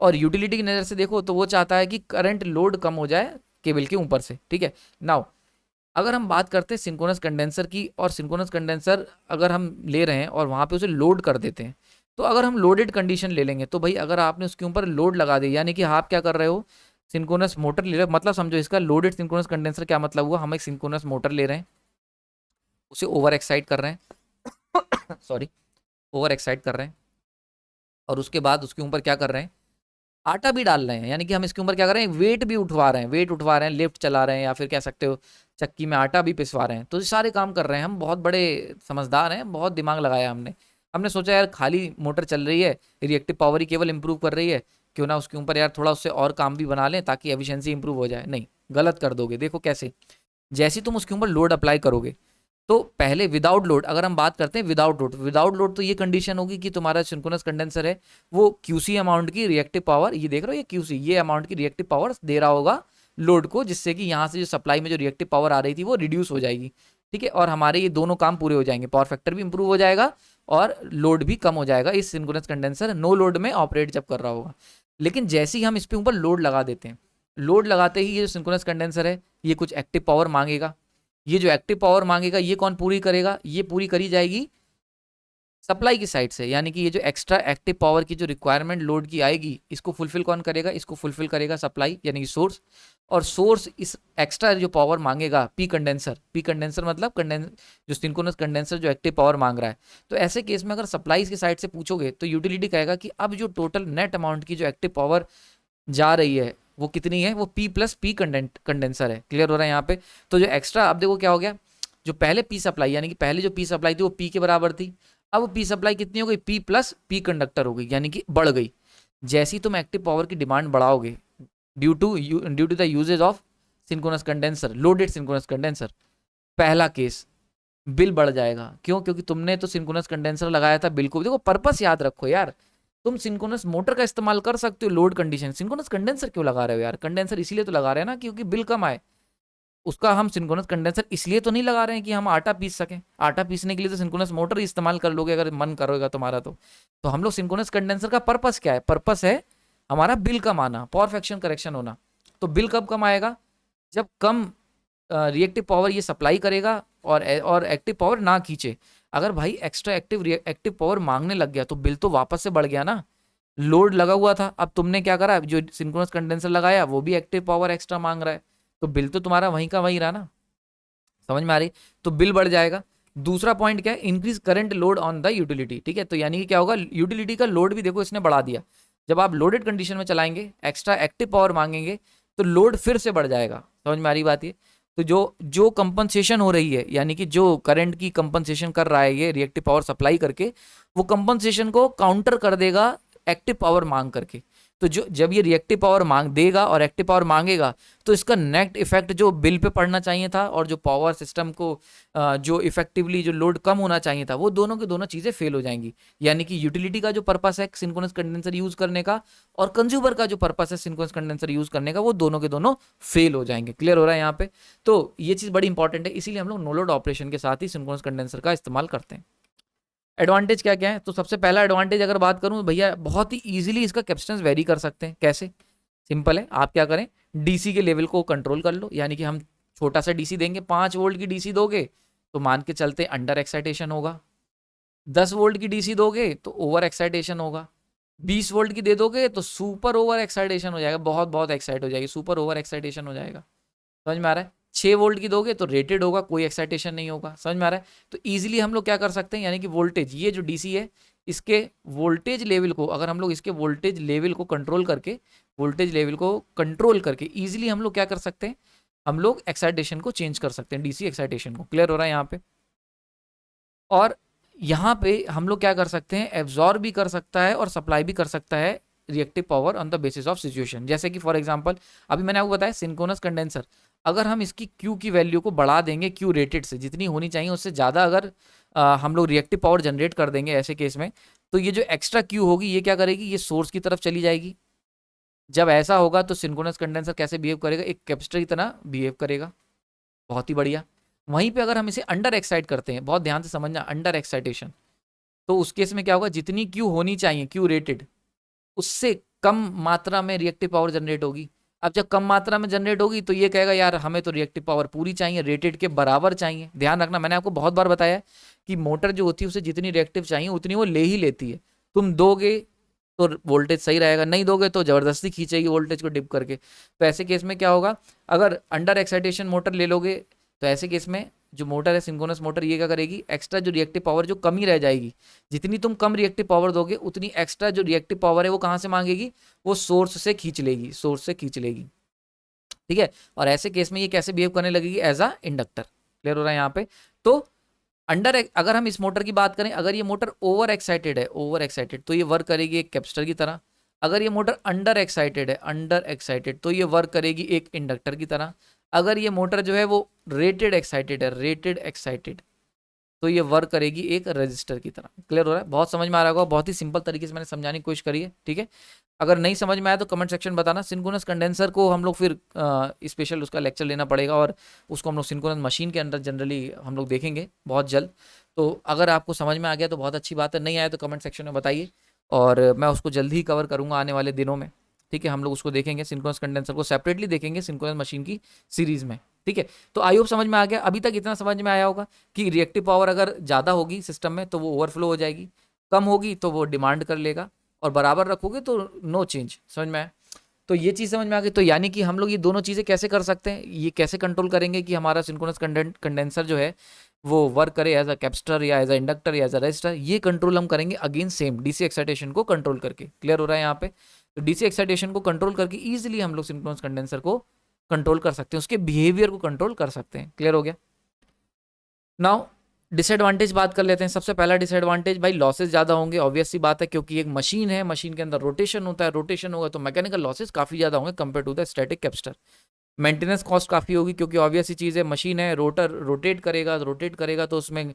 और यूटिलिटी की नज़र से देखो तो वो चाहता है कि करंट लोड कम हो जाए केबल के ऊपर से। ठीक है, नाउ अगर हम बात करते हैं सिंक्रोनस कंडेंसर की, और सिंक्रोनस कंडेंसर अगर हम ले रहे हैं और वहाँ पे उसे लोड कर देते हैं, तो अगर हम लोडेड कंडीशन ले लेंगे तो भाई अगर आपने उसके ऊपर लोड लगा दिया, यानी कि आप क्या कर रहे हो, सिंक्रोनस मोटर ले रहे हो, मतलब समझो इसका लोडेड सिंक्रोनस कंडेंसर क्या मतलब हुआ, हम एक सिंक्रोनस मोटर ले रहे हैं, उसे ओवर एक्साइट कर रहे हैं सॉरी, ओवर एक्साइट कर रहे हैं, और उसके बाद उसके ऊपर क्या कर रहे हैं, आटा भी डाल रहे हैं, यानी कि हम इसके ऊपर क्या कर रहे हैं, वेट भी उठवा रहे हैं, वेट उठवा रहे हैं, लिफ्ट चला रहे हैं, या फिर कह सकते हो चक्की में आटा भी पिसवा रहे हैं। तो ये सारे काम कर रहे हैं, हम बहुत बड़े समझदार हैं, बहुत दिमाग लगाया हमने। हमने सोचा यार खाली मोटर चल रही है, रिएक्टिव पावर ही केवल इंप्रूव कर रही है, क्यों ना उसके ऊपर यार थोड़ा उससे और काम भी बना लें ताकि एफिशिएंसी इंप्रूव हो जाए। नहीं, गलत कर दोगे। देखो कैसे, जैसे ही तुम उसके ऊपर लोड अप्लाई करोगे तो पहले विदाउट लोड, अगर हम बात करते हैं विदाउट लोड तो ये कंडीशन होगी कि तुम्हारा सिंक्रोनस कंडेंसर है वो क्यूसी अमाउंट की रिएक्टिव पावर, ये देख रहे हो ये क्यूसी, ये अमाउंट की रिएक्टिव पावर दे रहा होगा लोड को, जिससे कि यहाँ से जो सप्लाई में जो रिएक्टिव पावर आ रही थी वो रिड्यूस हो जाएगी। ठीक है, और हमारे ये दोनों काम पूरे हो जाएंगे, पावर फैक्टर भी इंप्रूव हो जाएगा और लोड भी कम हो जाएगा, इस सिंक्रोनस कंडेंसर नो लोड में ऑपरेट जब कर रहा होगा। लेकिन जैसे ही हम इस पे ऊपर लोड लगा देते हैं, लोड लगाते ही ये जो सिंक्रोनस कंडेंसर है ये कुछ एक्टिव पावर मांगेगा। ये जो एक्टिव पावर मांगेगा ये कौन पूरी करेगा, ये पूरी करी जाएगी सप्लाई की साइड से, यानी कि ये जो एक्स्ट्रा एक्टिव पावर की जो रिक्वायरमेंट लोड की आएगी इसको फुलफिल कौन करेगा, इसको फुलफिल करेगा सप्लाई यानी कि सोर्स। और सोर्स इस एक्स्ट्रा जो पावर मांगेगा पी कंडेंसर मतलब जो सिंक्रोनस कंडेंसर जो एक्टिव पावर मांग रहा है। तो ऐसे केस में अगर सप्लाई की साइड से पूछोगे तो यूटिलिटी कहेगा कि अब जो टोटल नेट अमाउंट की जो एक्टिव पावर जा रही है वो कितनी है, वो P प्लस पी कंडेंसर है। क्लियर हो रहा है यहाँ पे। तो जो एक्स्ट्रा, अब देखो क्या हो गया, जो पहले P सप्लाई यानी कि पहले जो P सप्लाई थी वो P के बराबर थी, अब P सप्लाई कितनी हो गई, P प्लस पी कंडक्टर हो गई, यानी कि बढ़ गई। जैसे ही तुम एक्टिव पावर की डिमांड बढ़ाओगे due to the usages of synchronous condenser, loaded synchronous condenser, पहला केस बिल बढ़ जाएगा। क्यों, क्योंकि तुमने तो सिंक्रोनस कंडेंसर लगाया था बिल को, देखो पर्पस याद रखो यार, तुम सिंक्रोनस मोटर का इस्तेमाल कर सकते हो लोड कंडीशन, सिंक्रोनस कंडेंसर क्यों लगा रहे हो यार, कंडेंसर इसीलिए तो लगा रहे हैं ना क्योंकि बिल कम आए। उसका हम सिंक्रोनस कंडेंसर इसलिए तो नहीं लगा रहे हैं कि हम आटा पीस सकें, आटा पीसने के लिए तो सिंक्रोनस मोटर ही इस्तेमाल कर लोगे अगर मन करोगा तुम्हारा। तो हम लोग सिंक्रोनस कंडेंसर का पर्पस क्या है, पर्पस है हमारा बिल कम आना, पावर फैक्शन करेक्शन होना। तो बिल कब कम आएगा, जब कम रिएक्टिव पावर ये सप्लाई करेगा और एक्टिव पावर ना खींचे। अगर भाई एक्स्ट्रा एक्टिव पावर मांगने लग गया तो बिल तो वापस से बढ़ गया ना, लोड लगा हुआ था, अब तुमने क्या करा, जो सिंक्रोनस कंडेंसर लगाया वो भी एक्टिव पावर एक्स्ट्रा मांग रहा है, तो बिल तो तुम्हारा वहीं का वहीं रहा ना। समझ में आ रही, तो बिल बढ़ जाएगा। दूसरा पॉइंट क्या है, increase current load on the utility. ठीक है, तो यानी कि क्या होगा, यूटिलिटी का लोड भी देखो इसने बढ़ा दिया। जब आप लोडेड कंडीशन में चलाएंगे, एक्स्ट्रा एक्टिव पावर मांगेंगे तो लोड फिर से बढ़ जाएगा। समझ में आ रही बात ये। तो जो कंपनसेशन हो रही है, यानी कि जो करंट की कंपनसेशन कर रहा है ये रिएक्टिव पावर सप्लाई करके, वो कंपनसेशन को काउंटर कर देगा एक्टिव पावर मांग करके। तो जब ये रिएक्टिव पावर मांग देगा और एक्टिव पावर मांगेगा तो इसका नेट इफेक्ट जो बिल पे पड़ना चाहिए था और जो पावर सिस्टम को जो इफेक्टिवली जो लोड कम होना चाहिए था, वो दोनों की दोनों चीज़ें फेल हो जाएंगी। यानी कि यूटिलिटी का जो पर्पस है सिंक्रोनस कंडेंसर यूज करने का और कंज्यूमर का जो पर्पस है सिंक्रोनस कंडेंसर यूज करने का, वो दोनों के दोनों फेल हो जाएंगे। क्लियर हो रहा है यहाँ पे। तो ये चीज़ बड़ी इंपॉर्टेंट है, इसीलिए हम लोग नो लोड ऑपरेशन के साथ ही सिंक्रोनस कंडेंसर का इस्तेमाल करते हैं। एडवांटेज क्या क्या है, तो सबसे पहला एडवांटेज अगर बात करूं भैया, बहुत ही इजीली इसका कैपेसिटेंस वेरी कर सकते हैं। कैसे, सिंपल है, आप क्या करें, डीसी के लेवल को कंट्रोल कर लो, यानी कि हम छोटा सा डीसी देंगे, 5 वोल्ट की डीसी दोगे तो मान के चलते अंडर एक्साइटेशन होगा, 10 वोल्ट की डीसी दोगे तो ओवर एक्साइटेशन होगा, 20 वोल्ट की दे दोगे तो सुपर ओवर एक्साइटेशन हो जाएगा, बहुत बहुत एक्साइट हो जाएगी, सुपर ओवर एक्साइटेशन हो जाएगा। समझ में आ रहा है? 6 वोल्ट की दोगे तो रेटेड होगा, कोई एक्साइटेशन नहीं होगा। समझ में आ रहा है? तो ईजिली हम लोग क्या कर सकते हैं, यानी कि वोल्टेज, ये जो डीसी है इसके वोल्टेज लेवल को, अगर हम लोग इसके वोल्टेज लेवल को कंट्रोल करके, वोल्टेज लेवल को कंट्रोल करके ईजिली हम लोग क्या कर सकते हैं, हम लोग एक्साइटेशन को चेंज कर सकते हैं, डीसी एक्साइटेशन को। क्लियर हो रहा है यहाँ पे? और यहाँ पे हम लोग क्या कर सकते हैं, एब्जॉर्ब भी कर सकता है और सप्लाई भी कर सकता है reactive power on the basis of situation. जैसे कि फॉर एग्जांपल अभी मैंने आपको बताया सिंक्रोनस कंडेंसर, अगर हम इसकी Q की वैल्यू को बढ़ा देंगे, Q रेटेड से जितनी होनी चाहिए उससे ज़्यादा अगर हम लोग रिएक्टिव पावर जनरेट कर देंगे ऐसे केस में, तो ये जो एक्स्ट्रा Q होगी ये क्या करेगी, ये सोर्स की तरफ चली जाएगी। जब ऐसा होगा तो सिंक्रोनस कंडेंसर कैसे बिहेव करेगा, एक कैपेसिटर की तरह बिहेव करेगा। बहुत ही बढ़िया। वहीं पे अगर हम इसे अंडर एक्साइट करते हैं, बहुत ध्यान से समझना, अंडर एक्साइटेशन, तो उस केस में क्या होगा, जितनी Q होनी चाहिए, Q रेटेड, उससे कम मात्रा में रिएक्टिव पावर जनरेट होगी। अब जब कम मात्रा में जनरेट होगी तो ये कहेगा यार हमें तो रिएक्टिव पावर पूरी चाहिए, रेटेड के बराबर चाहिए। ध्यान रखना, मैंने आपको बहुत बार बताया है कि मोटर जो होती है उसे जितनी रिएक्टिव चाहिए उतनी वो ले ही लेती है। तुम दोगे तो वोल्टेज सही रहेगा, नहीं दोगे तो जबरदस्ती खींचेगी वोल्टेज को डिप करके। तो ऐसे केस में क्या होगा, अगर अंडर एक्साइटेशन मोटर ले लोगे तो ऐसे केस में जो मोटर है सिंक्रोनस मोटर, ये क्या करेगी, एक्स्ट्रा जो रिएक्टिव पावर जो कमी रह जाएगी, जितनी तुम कम रिएक्टिव पावर दोगे उतनी एक्स्ट्रा जो रिएक्टिव पावर है वो कहाँ से मांगेगी, वो सोर्स से खींच लेगी, सोर्स से खींच लेगी। ठीक है? और ऐसे केस में ये कैसे बिहेव करने लगेगी, एज अ इंडक्टर। क्लियर हो रहा है यहाँ पे? तो अंडर, अगर हम इस मोटर की बात करें, अगर ये मोटर ओवर एक्साइटेड है, ओवर एक्साइटेड, तो ये वर्क करेगी एक कैपेसिटर की तरह। अगर ये मोटर अंडर एक्साइटेड है, अंडर एक्साइटेड, तो ये वर्क करेगी एक इंडक्टर की तरह। अगर ये मोटर जो है वो रेटेड एक्साइटेड है, रेटेड एक्साइटेड, तो ये वर्क करेगी एक रजिस्टर की तरह। क्लियर हो रहा है? बहुत समझ में आ रहा होगा, बहुत ही सिंपल तरीके से मैंने समझाने की कोशिश करी है। ठीक है? अगर नहीं समझ में आया तो कमेंट सेक्शन बताना। सिंक्रोनस कंडेंसर को हम लोग फिर स्पेशल उसका लेक्चर लेना पड़ेगा और उसको हम लोग सिंक्रोनस मशीन के अंदर जनरली हम लोग देखेंगे बहुत जल्द। तो अगर आपको समझ में आ गया तो बहुत अच्छी बात है, नहीं आया तो कमेंट सेक्शन में बताइए और मैं उसको जल्द ही कवर करूँगा आने वाले दिनों में। ठीक है? हम लोग उसको देखेंगे, सिंक्रोनस कंडेंसर को सेपरेटली देखेंगे सिंक्रोनस मशीन की सीरीज़ में। ठीक है? तो आई होप समझ में आ गया। अभी तक इतना समझ में आया होगा कि रिएक्टिव पावर अगर ज़्यादा होगी सिस्टम में तो वो ओवरफ्लो हो जाएगी, कम होगी तो वो डिमांड कर लेगा, और बराबर रखोगे तो नो चेंज। समझ में आया? तो ये चीज़ समझ में आ गई। तो यानी कि हम लोग ये दोनों चीज़ें कैसे कर सकते हैं, ये कैसे कंट्रोल करेंगे कि हमारा सिंक्रोनस कंडेंसर जो है वो वर्क करे एज अ कैपेसिटर या एज अ इंडक्टर या एज अ रेजिस्टर। ये कंट्रोल हम करेंगे अगेन सेम डीसी एक्साइटेशन को कंट्रोल करके। क्लियर हो रहा है यहाँ पे? तो डीसी एक्साइटेशन को कंट्रोल करके ईजिली हम लोग सिंक्रोनस कंडेंसर को कंट्रोल कर सकते हैं, उसके बिहेवियर को कंट्रोल कर सकते हैं। क्लियर हो गया? नाउ डिसएडवांटेज बात कर लेते हैं। सबसे पहला डिसएडवांटेज भाई, लॉसेस ज़्यादा होंगे। ऑब्वियस सी बात है, क्योंकि एक मशीन है, मशीन के अंदर रोटेशन होता है, रोटेशन होगा तो मैकेनिकल लॉसेस काफ़ी ज़्यादा होंगे compare to the static capacitor. Maintenance cost काफ़ी होगी, क्योंकि ऑब्वियस सी चीज़ है, मशीन है, रोटर रोटेट करेगा तो उसमें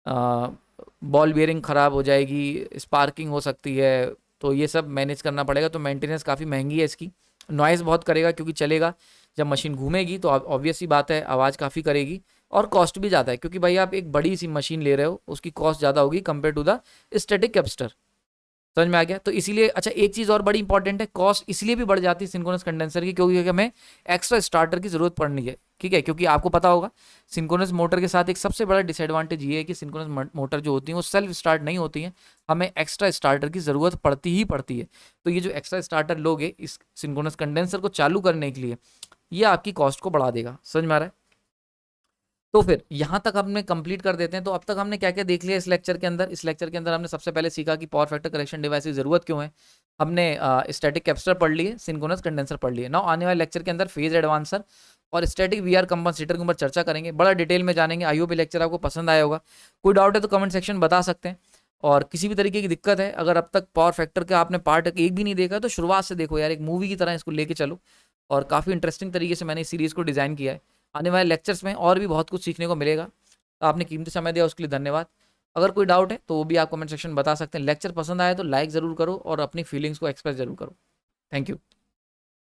बॉल बियरिंग ख़राब हो जाएगी, स्पार्किंग हो सकती है, तो ये सब मैनेज करना पड़ेगा। तो मेंटेनेंस काफ़ी महंगी है इसकी। नॉइज़ बहुत करेगा, क्योंकि चलेगा जब मशीन घूमेगी तो ऑब्वियस सी बात है आवाज़ काफ़ी करेगी। और कॉस्ट भी ज़्यादा है, क्योंकि भाई आप एक बड़ी सी मशीन ले रहे हो, उसकी कॉस्ट ज़्यादा होगी compare to the static capacitor. समझ में आ गया? तो इसीलिए, अच्छा एक चीज़ और बड़ी इंपॉर्टेंट है, कॉस्ट इसलिए भी बढ़ जाती है सिंक्रोनस कंडेंसर की, क्योंकि हमें एक्स्ट्रा स्टार्टर की ज़रूरत पड़नी है। ठीक है? क्योंकि आपको पता होगा सिंक्रोनस मोटर के साथ एक सबसे बड़ा डिसएडवांटेज ये है कि सिंक्रोनस मोटर जो होती हैं वो सेल्फ स्टार्ट नहीं होती हैं, हमें एक्स्ट्रा स्टार्टर की ज़रूरत पड़ती ही पड़ती है। तो ये जो एक्स्ट्रा स्टार्टर लोगे इस सिंक्रोनस कंडेंसर को चालू करने के लिए, ये आपकी कॉस्ट को बढ़ा देगा। समझ में आ रहा है? तो फिर यहाँ तक हमने कंप्लीट कर देते हैं। तो अब तक हमने क्या क्या देख लिया इस लेक्चर के अंदर। इस लेक्चर के अंदर हमने सबसे पहले सीखा कि पावर फैक्टर करेक्शन डिवाइस की जरूरत क्यों है। हमने स्टैटिक कैपेसिटर पढ़ लिए, सिंक्रोनस कंडेंसर पढ़ लिए। नाउ आने वाले लेक्चर के अंदर फेज एडवांसर और स्टैटिक वीआर कंपनसेटर के ऊपर चर्चा करेंगे, बड़ा डिटेल में जानेंगे। आई होप ये लेक्चर आपको पसंद आया होगा। कोई डाउट है तो कमेंट सेक्शन बता सकते हैं, और किसी भी तरीके की दिक्कत है, अगर अब तक पावर फैक्टर का आपने पार्ट एक भी नहीं देखा तो शुरुआत से देखो यार, एक मूवी की तरह इसको लेके चलो। और काफ़ी इंटरेस्टिंग तरीके से मैंने इस सीरीज़ को डिज़ाइन किया है। आने वाले लेक्चर्स में और भी बहुत कुछ सीखने को मिलेगा। तो आपने कीमती समय दिया उसके लिए धन्यवाद। अगर कोई डाउट है तो वो भी आप कमेंट सेक्शन में बता सकते हैं। लेक्चर पसंद आया तो लाइक ज़रूर करो और अपनी फीलिंग्स को एक्सप्रेस जरूर करो। Thank you.